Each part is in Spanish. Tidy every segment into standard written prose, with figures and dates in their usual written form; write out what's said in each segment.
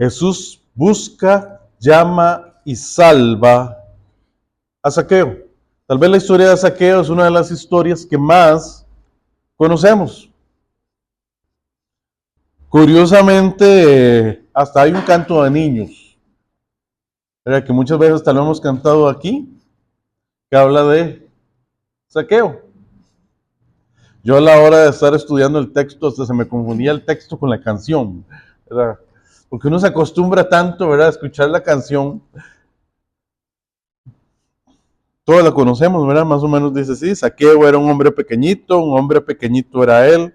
Jesús busca, llama y salva a Zaqueo. Tal vez la historia de Zaqueo es una de las historias que más conocemos. Curiosamente, hasta hay un canto de niños, ¿verdad? Que muchas veces tal vez hemos cantado aquí, que habla de Zaqueo. Yo a la hora de estar estudiando el texto, hasta se me confundía el texto con la canción, ¿verdad? Porque uno se acostumbra tanto, ¿verdad?, a escuchar la canción. Todos la conocemos, ¿verdad? Más o menos dice así: Zaqueo era un hombre pequeñito era él.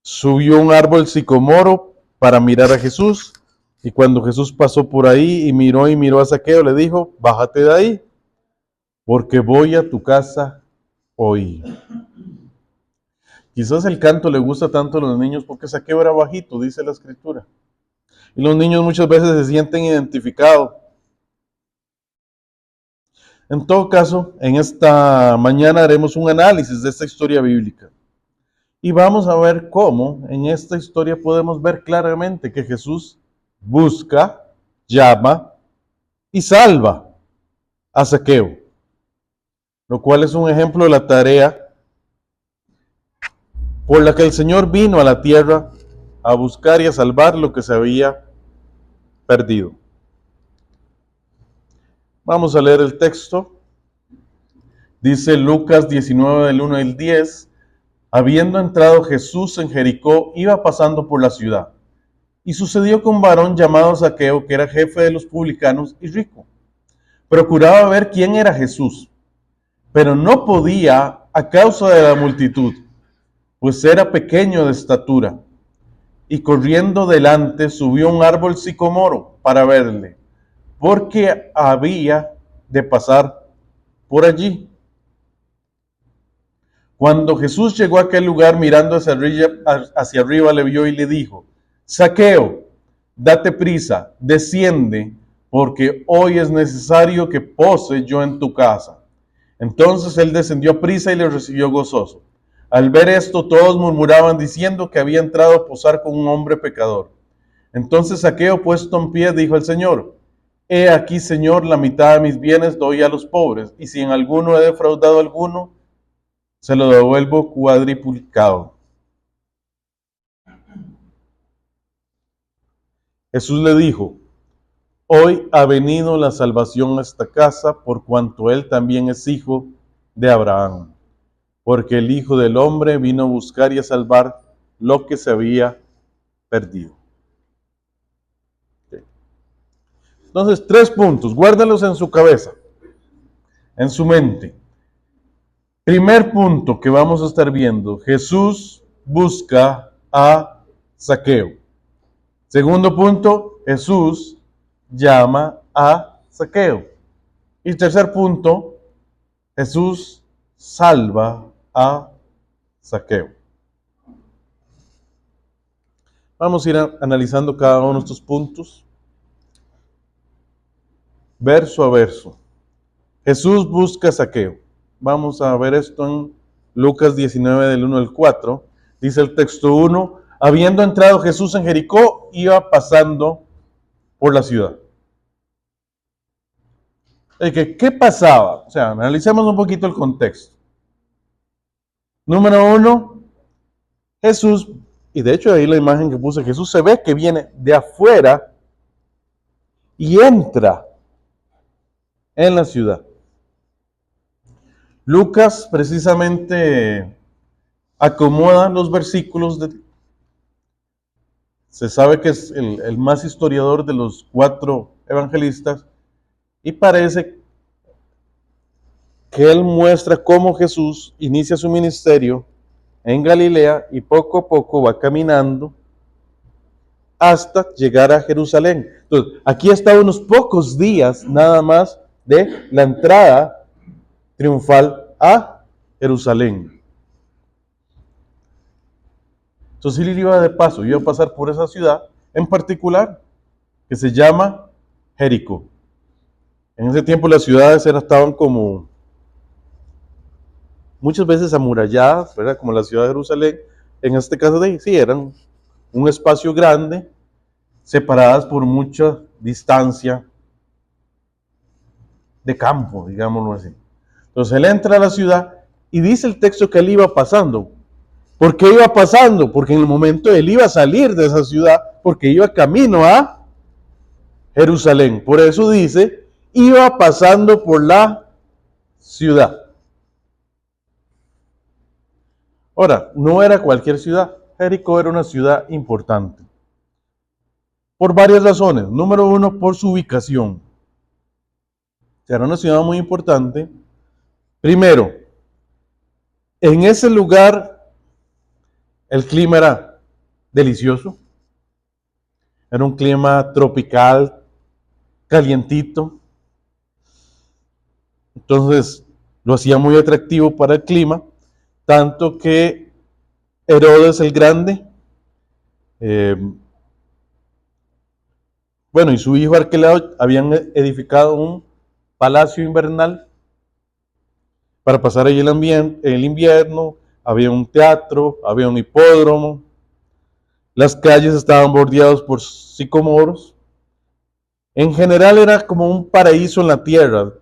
Subió a un árbol sicomoro para mirar a Jesús. Y cuando Jesús pasó por ahí y miró a Zaqueo, le dijo: bájate de ahí, porque voy a tu casa hoy. Quizás el canto le gusta tanto a los niños porque Zaqueo era bajito, dice la escritura. Y los niños muchas veces se sienten identificados. En todo caso, en esta mañana haremos un análisis de esta historia bíblica. Y vamos a ver cómo en esta historia podemos ver claramente que Jesús busca, llama y salva a Zaqueo, lo cual es un ejemplo de la tarea por la que el Señor vino a la tierra a buscar y a salvar lo que se había perdido. Vamos a leer el texto. Dice Lucas 19 del 1 al 10. Habiendo entrado Jesús en Jericó, iba pasando por la ciudad. Y sucedió que un varón llamado Zaqueo, que era jefe de los publicanos y rico, procuraba ver quién era Jesús, pero no podía a causa de la multitud, pues era pequeño de estatura. Y corriendo delante subió a un árbol sicomoro para verle, porque había de pasar por allí. Cuando Jesús llegó a aquel lugar, mirando hacia arriba, le vio y le dijo: Zaqueo, date prisa, desciende, porque hoy es necesario que pose yo en tu casa. Entonces él descendió a prisa y le recibió gozoso. Al ver esto, todos murmuraban diciendo que había entrado a posar con un hombre pecador. Entonces Zaqueo, puesto en pie, dijo al Señor: He aquí, Señor, la mitad de mis bienes doy a los pobres, y si en alguno he defraudado a alguno, se lo devuelvo cuadriplicado. Jesús le dijo: Hoy ha venido la salvación a esta casa, por cuanto él también es hijo de Abraham, porque el Hijo del Hombre vino a buscar y a salvar lo que se había perdido. Entonces, 3 puntos, guárdalos en su cabeza, en su mente. Primer punto que vamos a estar viendo: Jesús busca a Zaqueo. Segundo punto: Jesús llama a Zaqueo. Y tercer punto: Jesús salva a Zaqueo. Vamos a ir analizando cada uno de estos puntos, verso a verso. Jesús busca a Zaqueo. Vamos a ver esto en Lucas 19 del 1 al 4. Dice el texto 1: Habiendo entrado Jesús en Jericó, iba pasando por la ciudad. ¿Qué pasaba? O sea, analicemos un poquito el contexto. Número 1, Jesús, y de hecho ahí la imagen que puse, Jesús se ve que viene de afuera y entra en la ciudad. Lucas precisamente acomoda los versículos. Se sabe que es el más historiador de los 4 evangelistas, y parece que él muestra cómo Jesús inicia su ministerio en Galilea y poco a poco va caminando hasta llegar a Jerusalén. Entonces, aquí está unos pocos días nada más de la entrada triunfal a Jerusalén. Entonces él iba de paso, iba a pasar por esa ciudad en particular, que se llama Jericó. En ese tiempo las ciudades estaban como muchas veces amuralladas, ¿verdad? Como la ciudad de Jerusalén. En este caso sí, eran un espacio grande separadas por mucha distancia de campo, digámoslo así. Entonces él entra a la ciudad y dice el texto que él iba pasando. ¿Por qué iba pasando? Porque en el momento él iba a salir de esa ciudad, porque iba camino a Jerusalén. Por eso dice, iba pasando por la ciudad. Ahora, no era cualquier ciudad. Jericó era una ciudad importante. Por varias razones. Número uno, por su ubicación. Era una ciudad muy importante. Primero, en ese lugar el clima era delicioso. Era un clima tropical, calientito. Entonces lo hacía muy atractivo para el clima, tanto que Herodes el Grande, eh, bueno, y su hijo Arquelao habían edificado un palacio invernal para pasar ahí el invierno. Había un teatro, había un hipódromo, las calles estaban bordeadas por sicomoros. En general era como un paraíso en la tierra,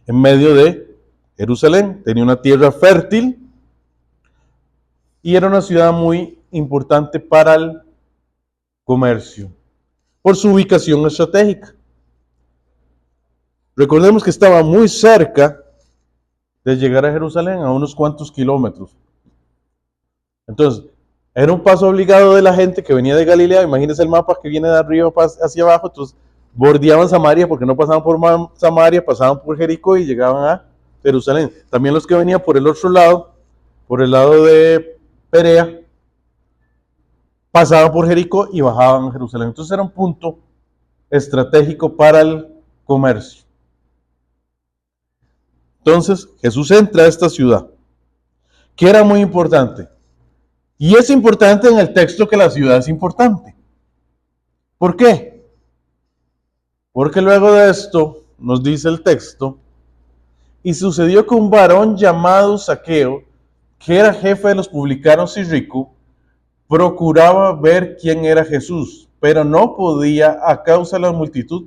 en medio de Jerusalén. Tenía una tierra fértil y era una ciudad muy importante para el comercio, por su ubicación estratégica. Recordemos que estaba muy cerca de llegar a Jerusalén, a unos cuantos kilómetros. Entonces, era un paso obligado de la gente que venía de Galilea. Imagínense el mapa que viene de arriba hacia abajo. Entonces, bordeaban Samaria porque no pasaban por Samaria, pasaban por Jericó y llegaban a Jerusalén. También los que venían por el otro lado, por el lado de Perea, pasaban por Jericó y bajaban a Jerusalén. Entonces era un punto estratégico para el comercio. Entonces Jesús entra a esta ciudad, que era muy importante. Y es importante en el texto que la ciudad es importante. ¿Por qué? Porque luego de esto nos dice el texto, y sucedió que un varón llamado Zaqueo, que era jefe de los publicanos y rico, procuraba ver quién era Jesús, pero no podía a causa de la multitud,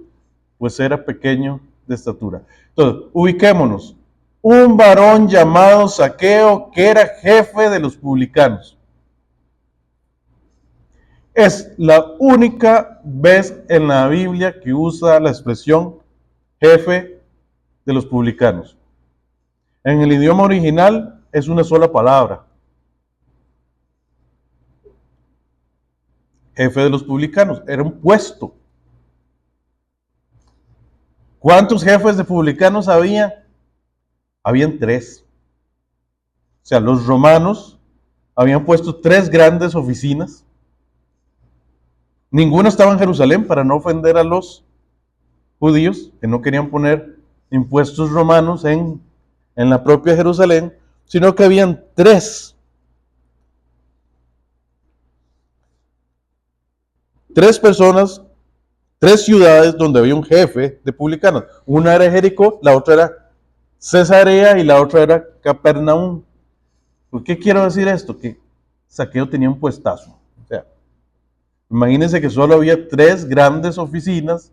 pues era pequeño de estatura. Entonces, ubiquémonos. Un varón llamado Zaqueo, que era jefe de los publicanos. Es la única vez en la Biblia que usa la expresión jefe de los publicanos. En el idioma original es una sola palabra. Jefe de los publicanos. Era un puesto. ¿Cuántos jefes de publicanos había? Habían 3. O sea, los romanos habían puesto 3 grandes oficinas. Ninguna estaba en Jerusalén para no ofender a los judíos, que no querían poner impuestos romanos en la propia Jerusalén, sino que habían 3 personas, 3 ciudades donde había un jefe de publicanos. Una era Jericó, la otra era Cesarea y la otra era Capernaum. ¿Por qué quiero decir esto? Que Zaqueo tenía un puestazo. O sea, imagínense que solo había 3 grandes oficinas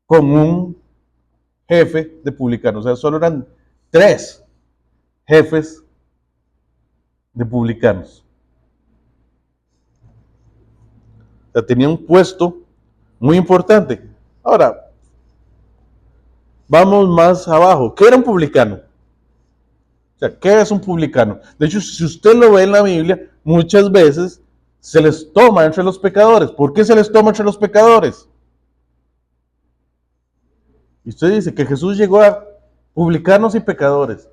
con un jefe de publicanos. O sea, solo eran 3 jefes de publicanos. O sea, tenía un puesto muy importante. Ahora, vamos más abajo. ¿Qué era un publicano? O sea, ¿qué es un publicano? De hecho, si usted lo ve en la Biblia, muchas veces se les toma entre los pecadores. ¿Por qué se les toma entre los pecadores? Y usted dice que Jesús llegó a publicanos y pecadores.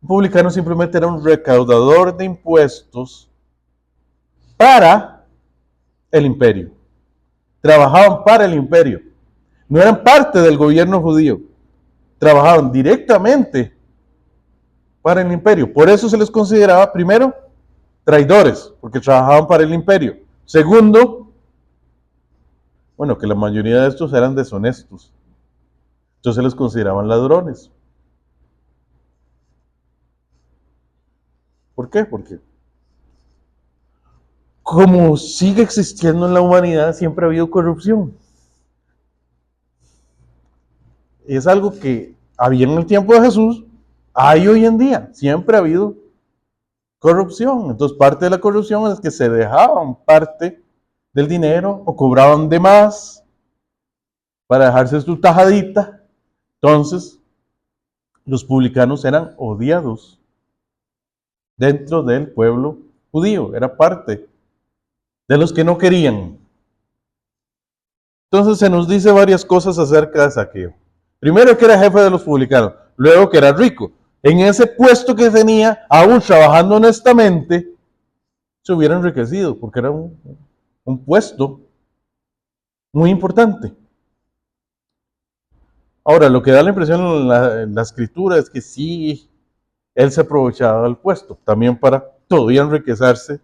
Un publicano simplemente era un recaudador de impuestos para el imperio. Trabajaban para el imperio. No eran parte del gobierno judío. Trabajaban directamente para el imperio. Por eso se les consideraba, primero, traidores, porque trabajaban para el imperio. Segundo, bueno, que la mayoría de estos eran deshonestos. Entonces se les consideraban ladrones. ¿Por qué? Porque como sigue existiendo en la humanidad, siempre ha habido corrupción. Es algo que había en el tiempo de Jesús, hay hoy en día, siempre ha habido corrupción. Entonces, parte de la corrupción es que se dejaban parte del dinero o cobraban de más para dejarse su tajadita. Entonces, los publicanos eran odiados dentro del pueblo judío, era parte de los que no querían. Entonces se nos dice varias cosas acerca de Zaqueo. Primero que era jefe de los publicanos, luego que era rico. En ese puesto que tenía, aún trabajando honestamente, se hubiera enriquecido, porque era un puesto muy importante. Ahora, lo que da la impresión en la escritura es que sí, él se aprovechaba del puesto, también para todavía enriquecerse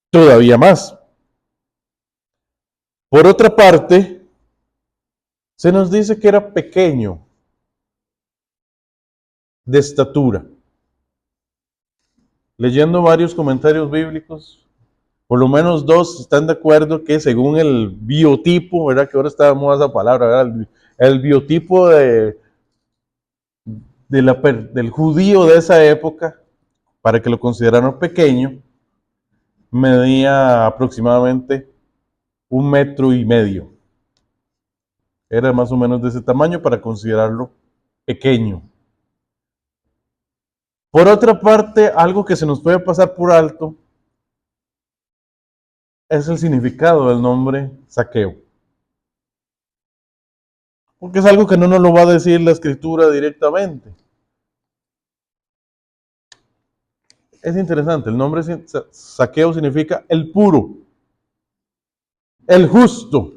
todavía más. Por otra parte, se nos dice que era pequeño de estatura. Leyendo varios comentarios bíblicos, por lo menos dos están de acuerdo que según el biotipo, ¿verdad? Que ahora está de moda esa palabra, ¿verdad? El biotipo del judío de esa época, para que lo consideraran pequeño, medía aproximadamente 1,5 metros. Era más o menos de ese tamaño para considerarlo pequeño. Por otra parte, algo que se nos puede pasar por alto es el significado del nombre Zaqueo. Porque es algo que no nos lo va a decir la escritura directamente. Es interesante, el nombre Zaqueo significa el puro, el justo.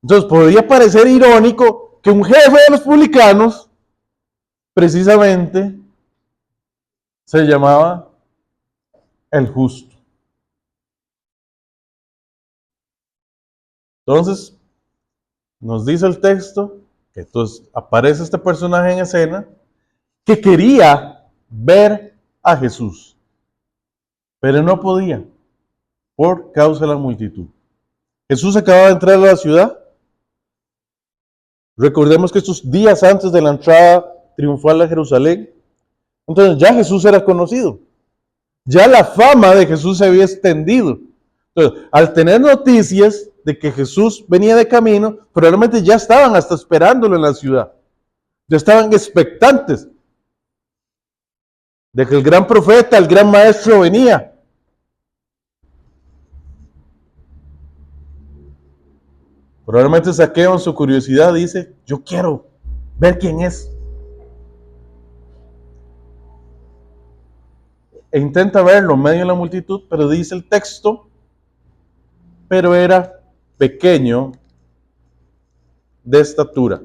Entonces podría parecer irónico que un jefe de los publicanos precisamente se llamaba el justo. Entonces, nos dice el texto que entonces aparece este personaje en escena que quería ver a Jesús, pero no podía por causa de la multitud. Jesús acababa de entrar a la ciudad. Recordemos que estos días antes de la entrada triunfal a Jerusalén, entonces ya Jesús era conocido. Ya la fama de Jesús se había extendido. Entonces, al tener noticias de que Jesús venía de camino, probablemente ya estaban hasta esperándolo en la ciudad. Ya estaban expectantes de que el gran profeta, el gran maestro venía. Probablemente Zaqueo en su curiosidad dice, yo quiero ver quién es. E intenta verlo en medio de la multitud, pero dice el texto, pero era pequeño de estatura.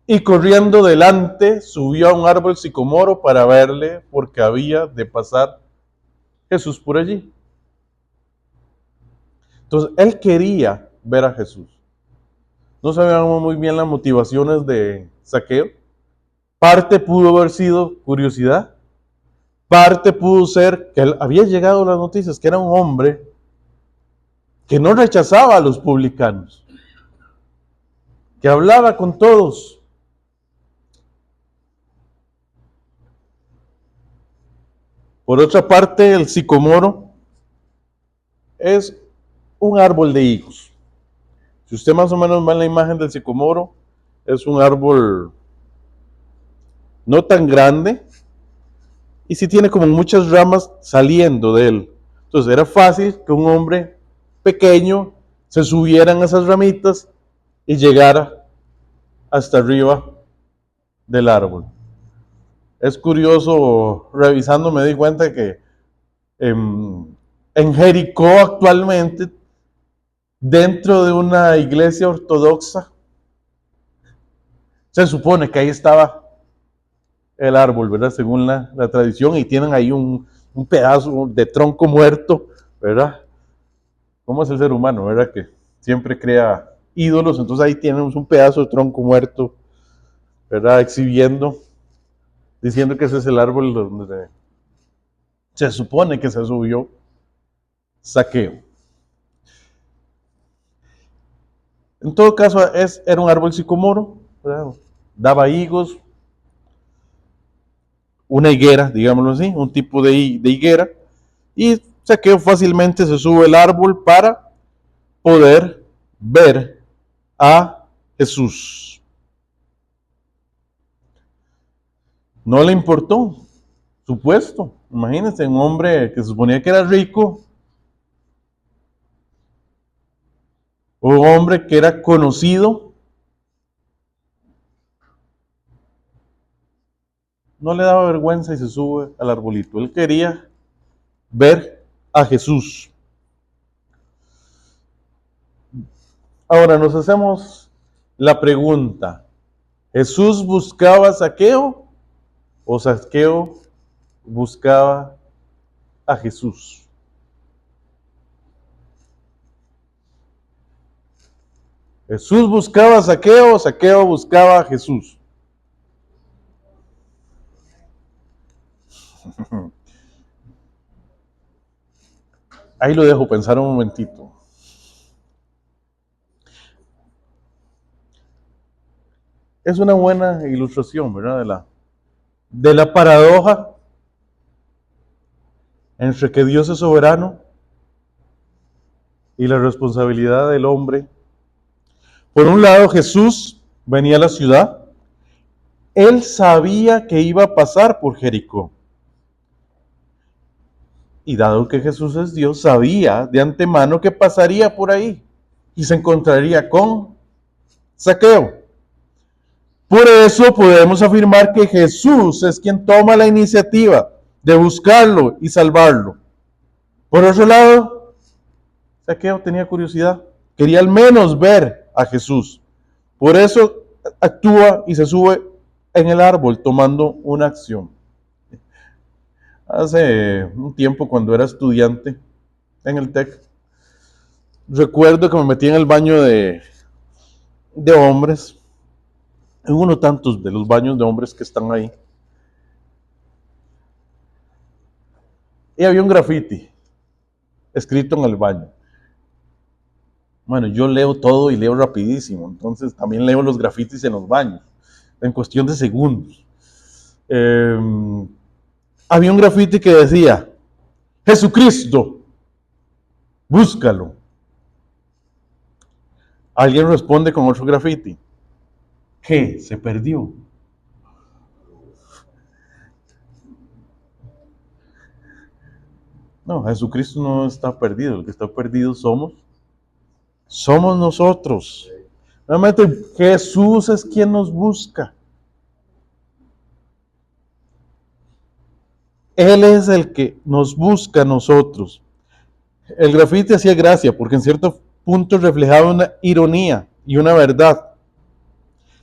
Y corriendo delante, subió a un árbol sicomoro para verle, porque había de pasar Jesús por allí. Entonces, él quería ver a Jesús. No sabíamos muy bien las motivaciones de Zaqueo. Parte pudo haber sido curiosidad. Parte pudo ser que él había llegado a las noticias que era un hombre que no rechazaba a los publicanos, que hablaba con todos. Por otra parte, el sicomoro es un árbol de higos. Si usted más o menos ve en la imagen del sicomoro, es un árbol no tan grande y sí tiene como muchas ramas saliendo de él. Entonces era fácil que un hombre pequeño se subiera en esas ramitas y llegara hasta arriba del árbol. Es curioso, revisando me di cuenta que en Jericó actualmente, dentro de una iglesia ortodoxa, se supone que ahí estaba el árbol, ¿verdad? Según la tradición, y tienen ahí un pedazo de tronco muerto, ¿verdad? ¿Cómo es el ser humano, verdad? Que siempre crea ídolos, entonces ahí tenemos un pedazo de tronco muerto, ¿verdad? Exhibiendo, diciendo que ese es el árbol donde se supone que se subió Zaqueo. En todo caso, era un árbol sicomoro, ¿verdad? Daba higos, una higuera, digámoslo así, un tipo de higuera, y Zaqueo fácilmente se sube el árbol para poder ver a Jesús. No le importó su puesto. Imagínense, un hombre que se suponía que era rico, un hombre que era conocido, no le daba vergüenza y se sube al arbolito. Él quería ver a Jesús. Ahora nos hacemos la pregunta, ¿Jesús buscaba a Zaqueo o Zaqueo buscaba a Jesús? ¿Jesús buscaba a Zaqueo o Zaqueo buscaba a Jesús? Ahí lo dejo pensar un momentito. Es una buena ilustración, ¿verdad? De la paradoja entre que Dios es soberano y la responsabilidad del hombre. Por un lado, Jesús venía a la ciudad. Él sabía que iba a pasar por Jericó. Y dado que Jesús es Dios, sabía de antemano que pasaría por ahí y se encontraría con Zaqueo. Por eso podemos afirmar que Jesús es quien toma la iniciativa de buscarlo y salvarlo. Por otro lado, Zaqueo tenía curiosidad, quería al menos ver a Jesús. Por eso actúa y se sube en el árbol tomando una acción. Hace un tiempo, cuando era estudiante en el TEC, recuerdo que me metí en el baño de hombres, en uno tantos de los baños de hombres que están ahí. Y había un graffiti escrito en el baño. Bueno, yo leo todo y leo rapidísimo, entonces también leo los grafitis en los baños, en cuestión de segundos. Había un grafiti que decía, Jesucristo, búscalo. Alguien responde con otro grafiti, ¿qué? Se perdió. No, Jesucristo no está perdido, el que está perdido somos nosotros. Realmente Jesús es quien nos busca. Él es el que nos busca a nosotros. El grafiti hacía gracia porque en cierto punto reflejaba una ironía y una verdad.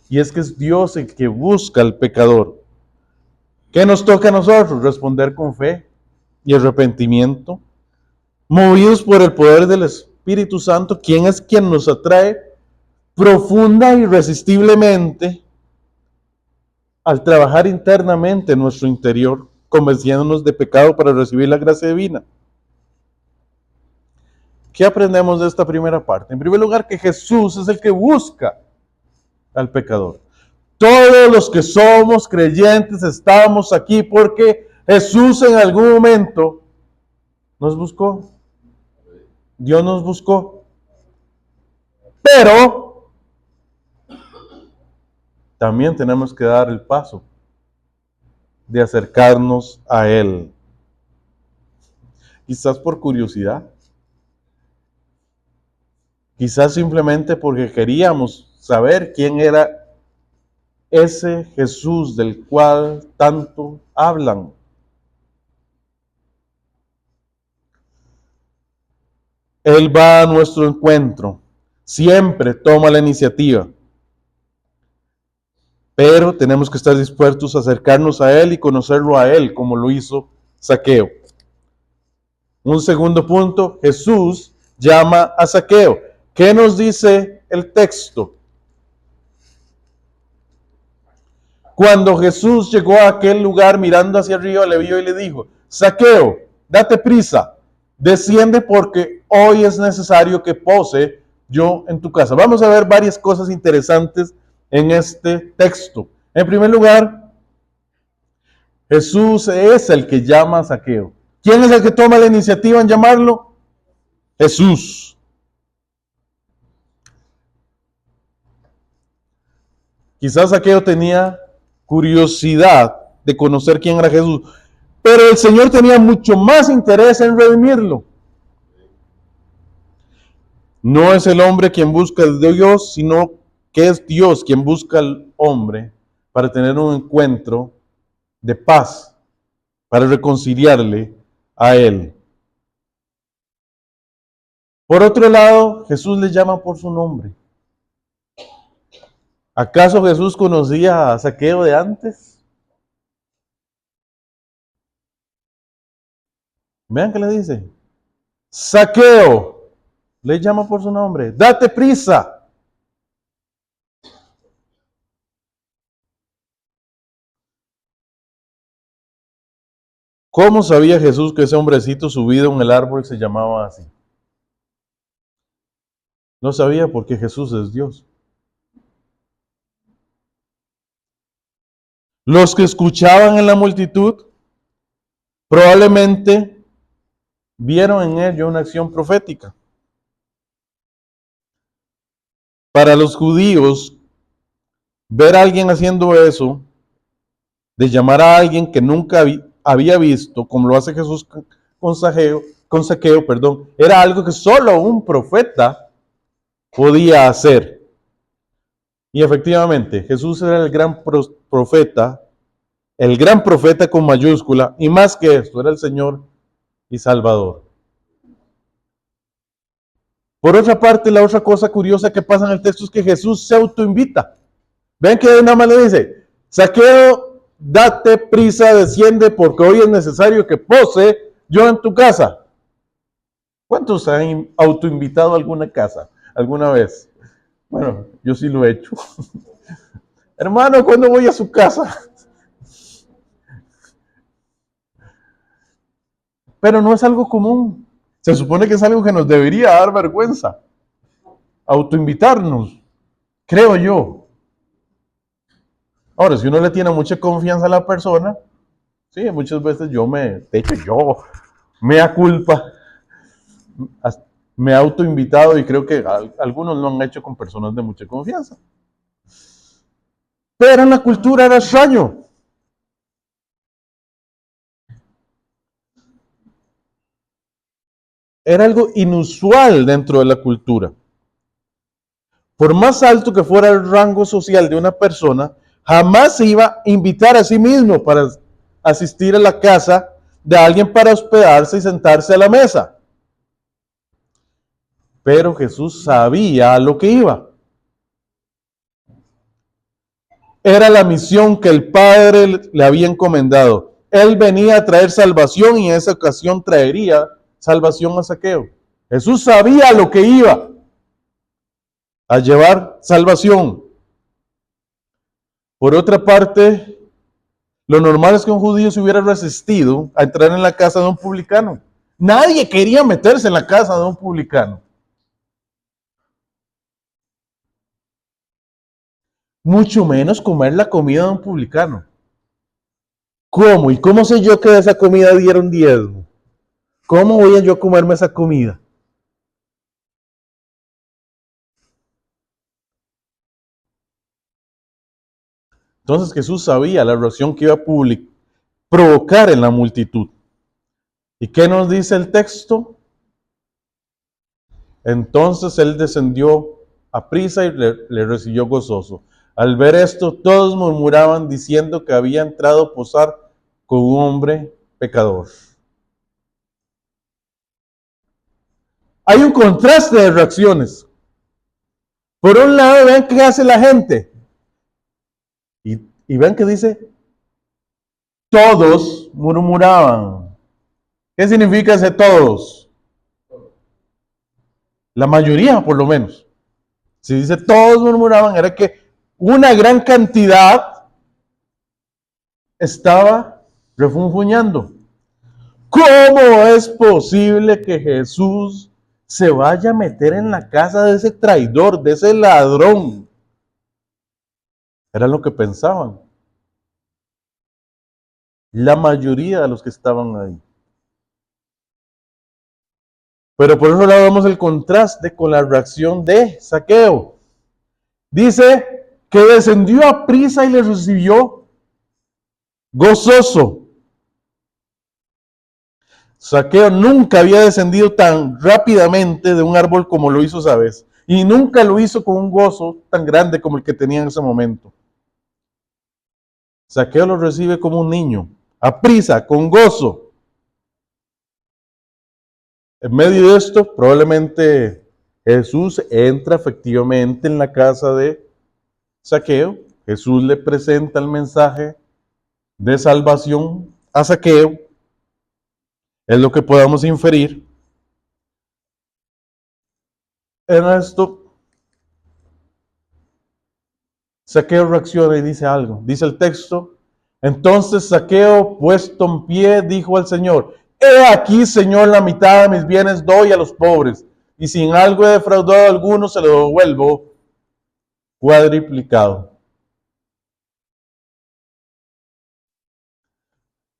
Y es que es Dios el que busca al pecador. ¿Qué nos toca a nosotros? Responder con fe y arrepentimiento, movidos por el poder del Espíritu Santo, quien es quien nos atrae profunda e irresistiblemente al trabajar internamente en nuestro interior, convenciéndonos de pecado para recibir la gracia divina. ¿Qué aprendemos de esta primera parte? En primer lugar, que Jesús es el que busca al pecador. Todos los que somos creyentes estamos aquí porque Jesús en algún momento nos buscó. Dios nos buscó. Pero también tenemos que dar el paso de acercarnos a Él. Quizás por curiosidad. Quizás simplemente porque queríamos saber quién era ese Jesús del cual tanto hablan. Él va a nuestro encuentro, siempre toma la iniciativa, pero tenemos que estar dispuestos a acercarnos a Él y conocerlo a Él, como lo hizo Zaqueo. Un segundo punto, Jesús llama a Zaqueo. ¿Qué nos dice el texto? Cuando Jesús llegó a aquel lugar mirando hacia arriba, le vio y le dijo: Zaqueo, date prisa, desciende porque hoy es necesario que pose yo en tu casa. Vamos a ver varias cosas interesantes en este texto. En primer lugar, Jesús es el que llama a Zaqueo. ¿Quién es el que toma la iniciativa en llamarlo? Jesús. Quizás Zaqueo tenía curiosidad de conocer quién era Jesús, pero el Señor tenía mucho más interés en redimirlo. No es el hombre quien busca a Dios, sino que es Dios quien busca al hombre para tener un encuentro de paz, para reconciliarle a Él. Por otro lado, Jesús le llama por su nombre. ¿Acaso Jesús conocía a Zaqueo de antes? Vean qué le dice. Zaqueo, le llama por su nombre. Date prisa. ¿Cómo sabía Jesús que ese hombrecito subido en el árbol se llamaba así? No sabía porque Jesús es Dios. Los que escuchaban en la multitud probablemente vieron en ello una acción profética. Para los judíos, ver a alguien haciendo eso, de llamar a alguien que nunca había visto, como lo hace Jesús con Zaqueo, era algo que solo un profeta podía hacer. Y efectivamente, Jesús era el gran profeta con mayúscula, y más que esto, era el Señor y Salvador. Por otra parte, la otra cosa curiosa que pasa en el texto es que Jesús se autoinvita. Ven que nada más le dice: Zaqueo, date prisa, desciende, porque hoy es necesario que pose yo en tu casa. ¿Cuántos han autoinvitado a alguna casa alguna vez? Bueno, yo sí lo he hecho. Hermano, ¿cuándo voy a su casa? Pero no es algo común. Se supone que es algo que nos debería dar vergüenza. Autoinvitarnos, creo yo. Ahora, si uno le tiene mucha confianza a la persona, sí, muchas veces yo me da culpa, me he autoinvitado y creo que algunos lo han hecho con personas de mucha confianza. Pero en la cultura era extraño. Era algo inusual dentro de la cultura. Por más alto que fuera el rango social de una persona, jamás se iba a invitar a sí mismo para asistir a la casa de alguien para hospedarse y sentarse a la mesa. Pero Jesús sabía a lo que iba. Era la misión que el Padre le había encomendado. Él venía a traer salvación y en esa ocasión traería salvación a Zaqueo. Jesús sabía a lo que iba a llevar salvación. Por otra parte, lo normal es que un judío se hubiera resistido a entrar en la casa de un publicano. Nadie quería meterse en la casa de un publicano. Mucho menos comer la comida de un publicano. ¿Cómo? ¿Y cómo sé yo que de esa comida dieron diezmo? ¿Cómo voy a yo comerme esa comida? Entonces Jesús sabía la reacción que iba a provocar en la multitud. ¿Y qué nos dice el texto? Entonces él descendió a prisa y le recibió gozoso. Al ver esto, todos murmuraban diciendo que había entrado a posar con un hombre pecador. Hay un contraste de reacciones. Por un lado, ven qué hace la gente. Y ven que dice, todos murmuraban. ¿Qué significa ese todos? La mayoría, por lo menos. Si dice todos murmuraban, era que una gran cantidad estaba refunfuñando. ¿Cómo es posible que Jesús se vaya a meter en la casa de ese traidor, de ese ladrón? Era lo que pensaban la mayoría de los que estaban ahí. Pero por otro lado vemos el contraste con la reacción de Zaqueo. Dice que descendió a prisa y le recibió gozoso. Zaqueo nunca había descendido tan rápidamente de un árbol como lo hizo esa vez. Y nunca lo hizo con un gozo tan grande como el que tenía en ese momento. Zaqueo lo recibe como un niño, a prisa, con gozo. En medio de esto, probablemente Jesús entra efectivamente en la casa de Zaqueo. Jesús le presenta el mensaje de salvación a Zaqueo. Es lo que podamos inferir. En esto, Zaqueo reacciona y dice algo. Dice el texto: entonces Zaqueo, puesto en pie, dijo al Señor: he aquí, Señor, la mitad de mis bienes doy a los pobres, y si en algo he defraudado a alguno, se lo devuelvo cuadriplicado.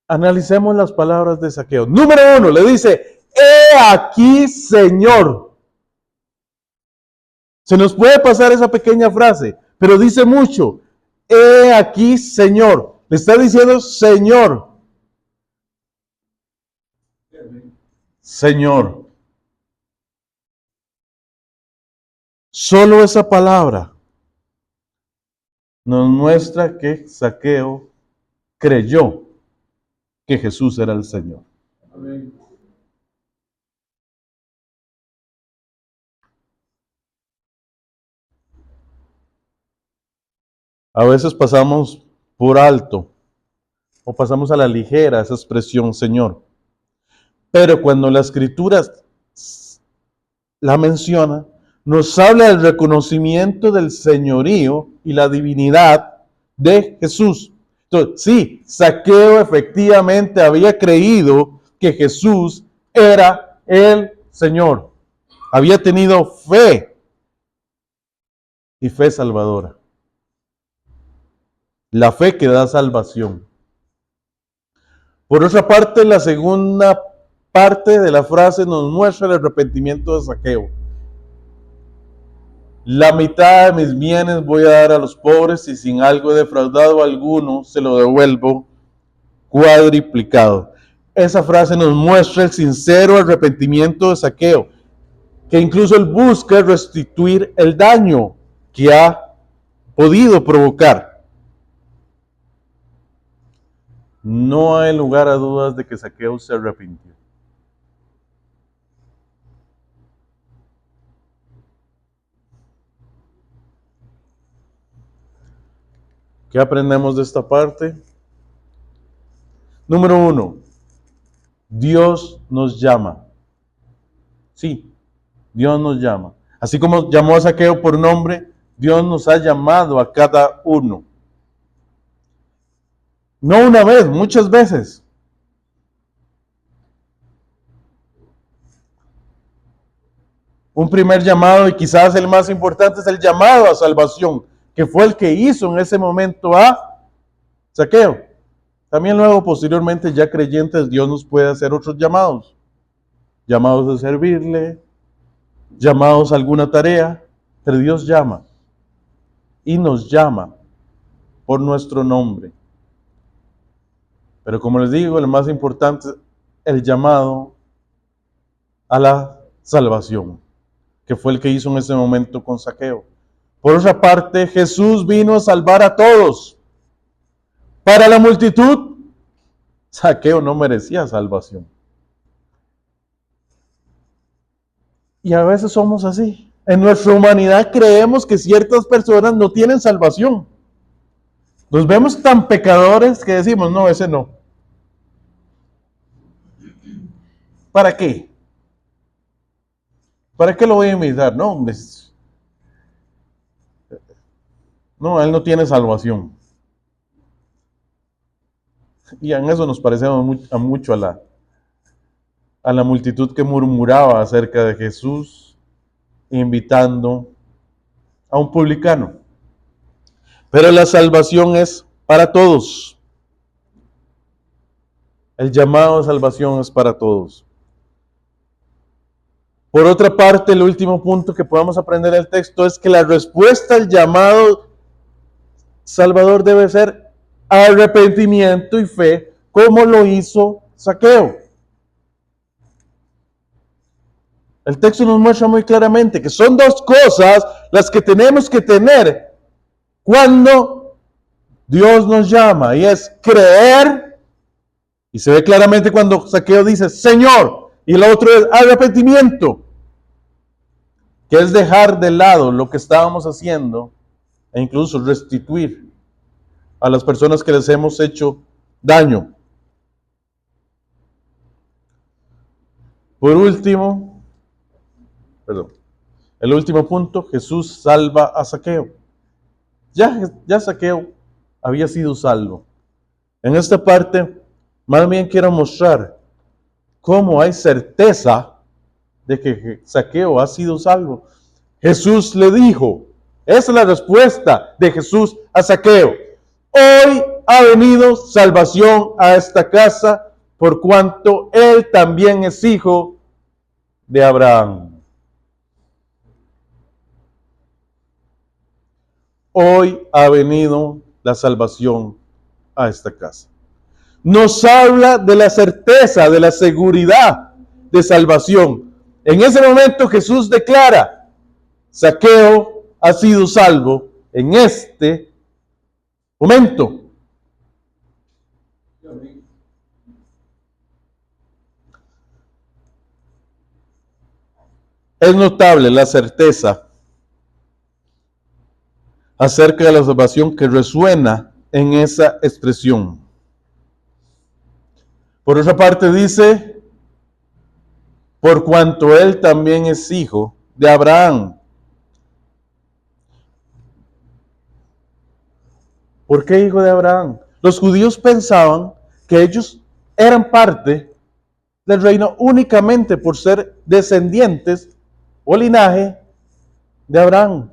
Analicemos las palabras de Zaqueo. Número 1, le dice: he aquí, Señor. Se nos puede pasar esa pequeña frase, pero dice mucho. He aquí, Señor. Le está diciendo Señor. Señor. Solo esa palabra nos muestra que Zaqueo creyó que Jesús era el Señor. Amén. A veces pasamos por alto o pasamos a la ligera esa expresión Señor. Pero cuando la Escritura la menciona, nos habla del reconocimiento del señorío y la divinidad de Jesús. Entonces, sí, Zaqueo efectivamente había creído que Jesús era el Señor. Había tenido fe y fe salvadora. La fe que da salvación. Por otra parte, la segunda parte de la frase nos muestra el arrepentimiento de Zaqueo. La mitad de mis bienes voy a dar a los pobres y sin algo defraudado a alguno se lo devuelvo cuadriplicado. Esa frase nos muestra el sincero arrepentimiento de Zaqueo, que incluso él busca restituir el daño que ha podido provocar. No hay lugar a dudas de que Zaqueo se arrepintió. ¿Qué aprendemos de esta parte? Número 1, Dios nos llama. Sí, Dios nos llama. Así como llamó a Zaqueo por nombre, Dios nos ha llamado a cada uno. No una vez, muchas veces. Un primer llamado, y quizás el más importante, es el llamado a salvación, que fue el que hizo en ese momento a Zaqueo. También luego, posteriormente, ya creyentes, Dios nos puede hacer otros llamados. Llamados a servirle, llamados a alguna tarea, pero Dios llama y nos llama por nuestro nombre. Pero como les digo, el más importante es el llamado a la salvación, que fue el que hizo en ese momento con Zaqueo. Por otra parte, Jesús vino a salvar a todos. Para la multitud, Zaqueo no merecía salvación. Y a veces somos así. En nuestra humanidad creemos que ciertas personas no tienen salvación. Nos vemos tan pecadores que decimos, no, ese no. ¿Para qué? ¿Para qué lo voy a invitar? No, no, él no tiene salvación. Y en eso nos parecemos mucho a la multitud que murmuraba acerca de Jesús, invitando a un publicano. Pero la salvación es para todos. El llamado a salvación es para todos. Por otra parte, el último punto que podemos aprender del texto es que la respuesta al llamado salvador debe ser arrepentimiento y fe, como lo hizo Zaqueo. El texto nos muestra muy claramente que son dos cosas las que tenemos que tener cuando Dios nos llama, y es creer, y se ve claramente cuando Zaqueo dice Señor, y el otro es arrepentimiento, que es dejar de lado lo que estábamos haciendo e incluso restituir a las personas que les hemos hecho daño. Por último, el último punto, Jesús salva a Zaqueo. Ya Zaqueo había sido salvo. En esta parte, más bien quiero mostrar cómo hay certeza de que Zaqueo ha sido salvo. Jesús le dijo, esa es la respuesta de Jesús a Zaqueo. Hoy ha venido salvación a esta casa por cuanto él también es hijo de Abraham. Hoy ha venido la salvación a esta casa. Nos habla de la certeza, de la seguridad de salvación. En ese momento Jesús declara, Zaqueo ha sido salvo en este momento. Es notable la certeza acerca de la salvación que resuena en esa expresión. Por otra parte dice, por cuanto él también es hijo de Abraham. ¿Por qué hijo de Abraham? Los judíos pensaban que ellos eran parte del reino únicamente por ser descendientes o linaje de Abraham.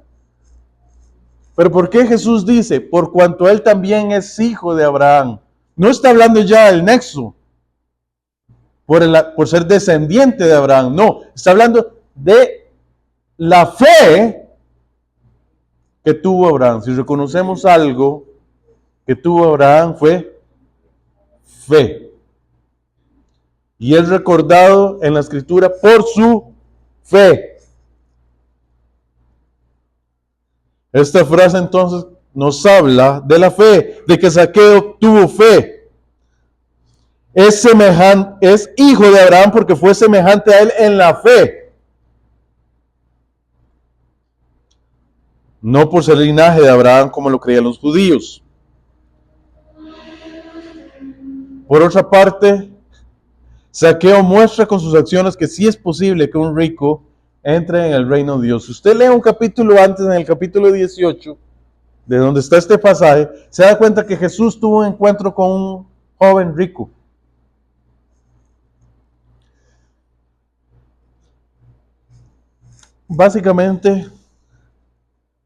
Pero ¿por qué Jesús dice, por cuanto él también es hijo de Abraham? No está hablando ya del nexo, por ser descendiente de Abraham. No, está hablando de la fe que tuvo Abraham. Si reconocemos algo que tuvo Abraham fue fe. Y es recordado en la escritura por su fe. Esta frase entonces nos habla de la fe, de que Zaqueo tuvo fe. Es hijo de Abraham porque fue semejante a él en la fe. No por ser el linaje de Abraham como lo creían los judíos. Por otra parte, Zaqueo muestra con sus acciones que sí es posible que un rico entre en el reino de Dios. Si usted lee un capítulo antes, en el capítulo 18, de donde está este pasaje, se da cuenta que Jesús tuvo un encuentro con un joven rico. Básicamente,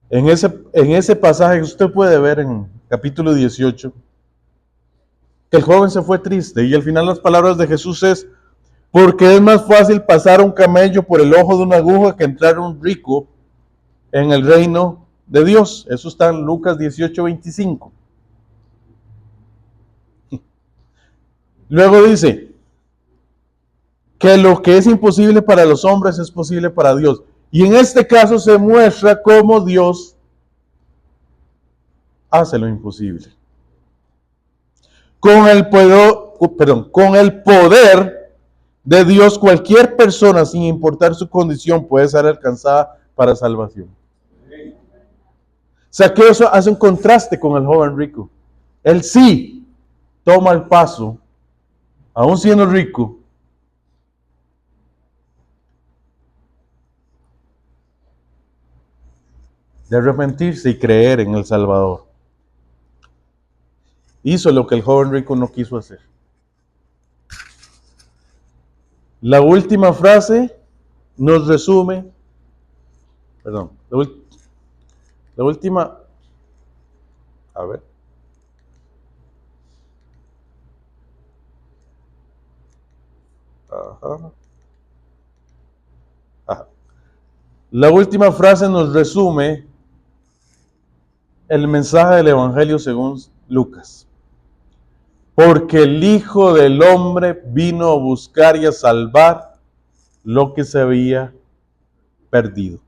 en ese pasaje que usted puede ver en capítulo 18, que el joven se fue triste y al final las palabras de Jesús es, porque es más fácil pasar un camello por el ojo de una aguja que entrar un rico en el reino de Dios. Eso está en Lucas 18:25. Luego dice que lo que es imposible para los hombres es posible para Dios. Y en este caso se muestra cómo Dios hace lo imposible. Con el poder de Dios, cualquier persona, sin importar su condición, puede ser alcanzada para salvación. Zaqueo hace un contraste con el joven rico. Él sí toma el paso, aún siendo rico, de arrepentirse y creer en el Salvador. hizo lo que el joven rico no quiso hacer. La última frase nos resume, perdón, la última, a ver. Ajá. Ajá. La última frase nos resume el mensaje del Evangelio según Lucas. Porque el Hijo del Hombre vino a buscar y a salvar lo que se había perdido.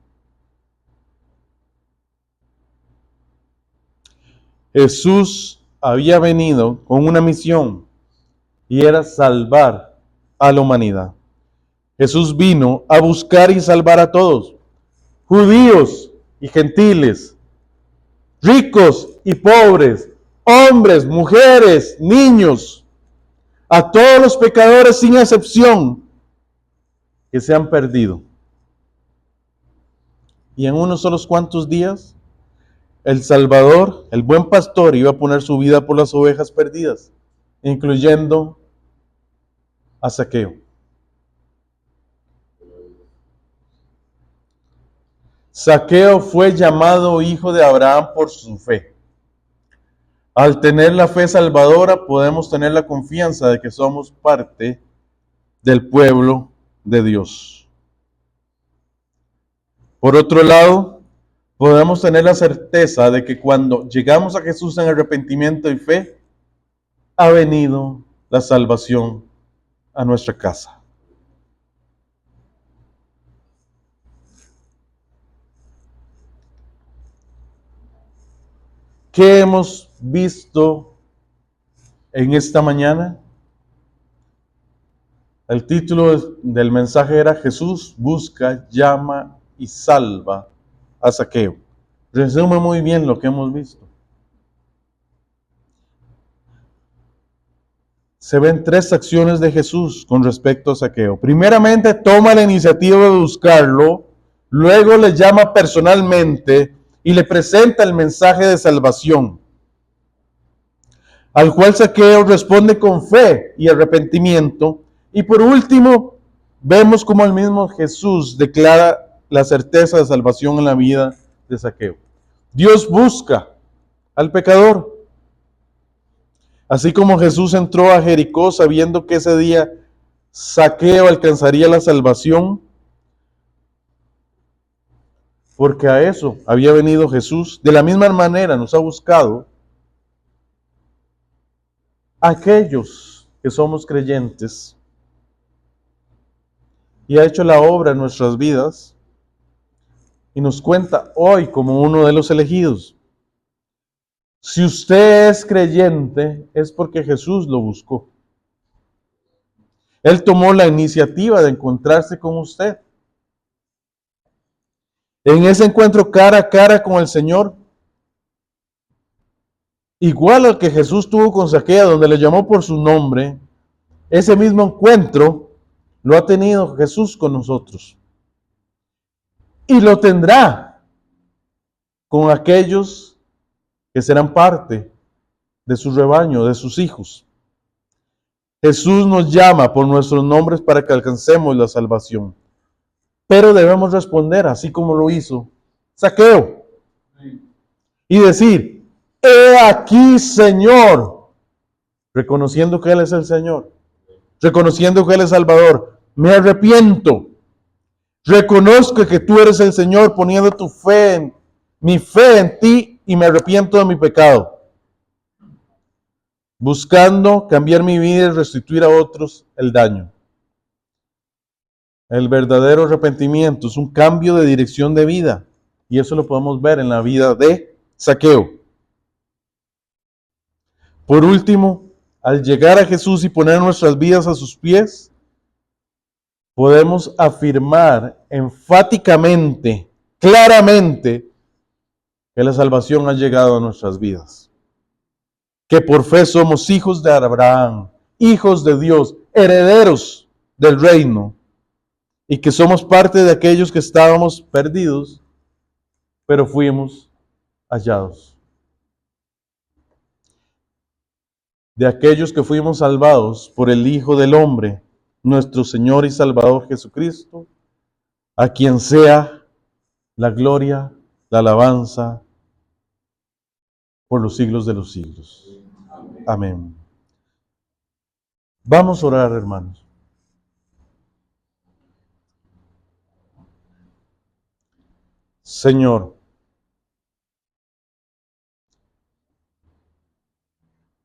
Jesús había venido con una misión y era salvar a la humanidad. Jesús vino a buscar y salvar a todos, judíos y gentiles, ricos y pobres, hombres, mujeres, niños, a todos los pecadores sin excepción que se han perdido. Y en unos solos cuantos días, el Salvador, el buen pastor, iba a poner su vida por las ovejas perdidas, incluyendo a Zaqueo. Zaqueo fue llamado hijo de Abraham por su fe. Al tener la fe salvadora, podemos tener la confianza de que somos parte del pueblo de Dios. Por otro lado, podemos tener la certeza de que cuando llegamos a Jesús en arrepentimiento y fe, ha venido la salvación a nuestra casa. ¿Qué hemos visto en esta mañana? El título del mensaje era Jesús busca, llama y salva a Zaqueo. Resume muy bien lo que hemos visto. Se ven tres acciones de Jesús con respecto a Zaqueo. Primeramente, toma la iniciativa de buscarlo, luego le llama personalmente y le presenta el mensaje de salvación, al cual Zaqueo responde con fe y arrepentimiento. Y por último, vemos como el mismo Jesús declara la certeza de salvación en la vida de Zaqueo. Dios busca al pecador. Así como Jesús entró a Jericó sabiendo que ese día Zaqueo alcanzaría la salvación, porque a eso había venido Jesús, de la misma manera nos ha buscado aquellos que somos creyentes y ha hecho la obra en nuestras vidas y nos cuenta hoy como uno de los elegidos. Si usted es creyente, es porque Jesús lo buscó. Él tomó la iniciativa de encontrarse con usted. En ese encuentro cara a cara con el Señor, igual al que Jesús tuvo con Zaqueo, donde le llamó por su nombre, ese mismo encuentro lo ha tenido Jesús con nosotros. Y lo tendrá con aquellos que serán parte de su rebaño, de sus hijos. Jesús nos llama por nuestros nombres para que alcancemos la salvación. Pero debemos responder así como lo hizo Zaqueo. Y decir, he aquí, Señor, reconociendo que Él es el Señor, reconociendo que Él es Salvador. Me arrepiento. Reconozco que tú eres el Señor, poniendo tu fe mi fe en ti, y me arrepiento de mi pecado. Buscando cambiar mi vida y restituir a otros el daño. El verdadero arrepentimiento es un cambio de dirección de vida. Y eso lo podemos ver en la vida de Zaqueo. Por último, al llegar a Jesús y poner nuestras vidas a sus pies, podemos afirmar enfáticamente, claramente, que la salvación ha llegado a nuestras vidas. Que por fe somos hijos de Abraham, hijos de Dios, herederos del reino, y que somos parte de aquellos que estábamos perdidos, pero fuimos hallados. de aquellos que fuimos salvados por el Hijo del Hombre, nuestro Señor y Salvador Jesucristo, a quien sea la gloria, la alabanza por los siglos de los siglos. Amén. Vamos a orar, hermanos. Señor,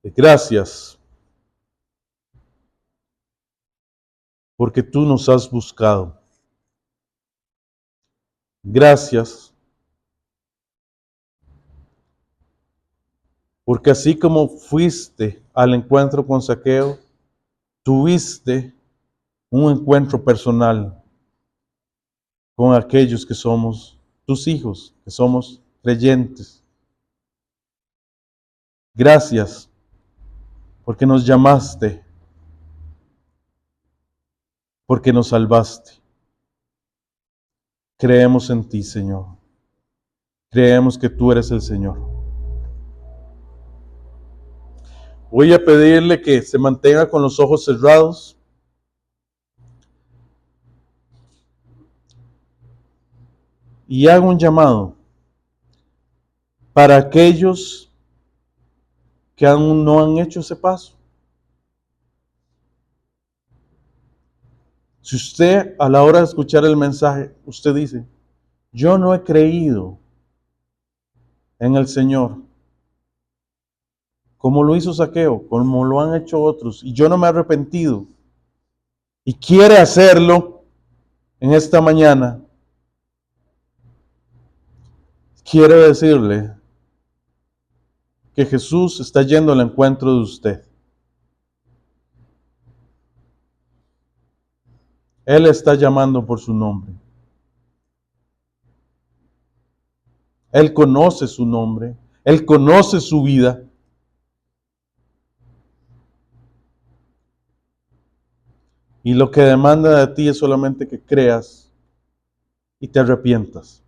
gracias porque tú nos has buscado. Gracias porque así como fuiste al encuentro con Zaqueo, tuviste un encuentro personal con aquellos que somos tus hijos, que somos creyentes. Gracias porque nos llamaste, porque nos salvaste. Creemos en ti, Señor. Creemos que tú eres el Señor. Voy a pedirle que se mantenga con los ojos cerrados. Y haga un llamado para aquellos que aún no han hecho ese paso. Si usted a la hora de escuchar el mensaje, usted dice, yo no he creído en el Señor, como lo hizo Zaqueo, como lo han hecho otros, y yo no me he arrepentido, y quiere hacerlo en esta mañana, quiero decirle que Jesús está yendo al encuentro de usted. Él está llamando por su nombre. Él conoce su nombre. Él conoce su vida. Y lo que demanda de ti es solamente que creas y te arrepientas.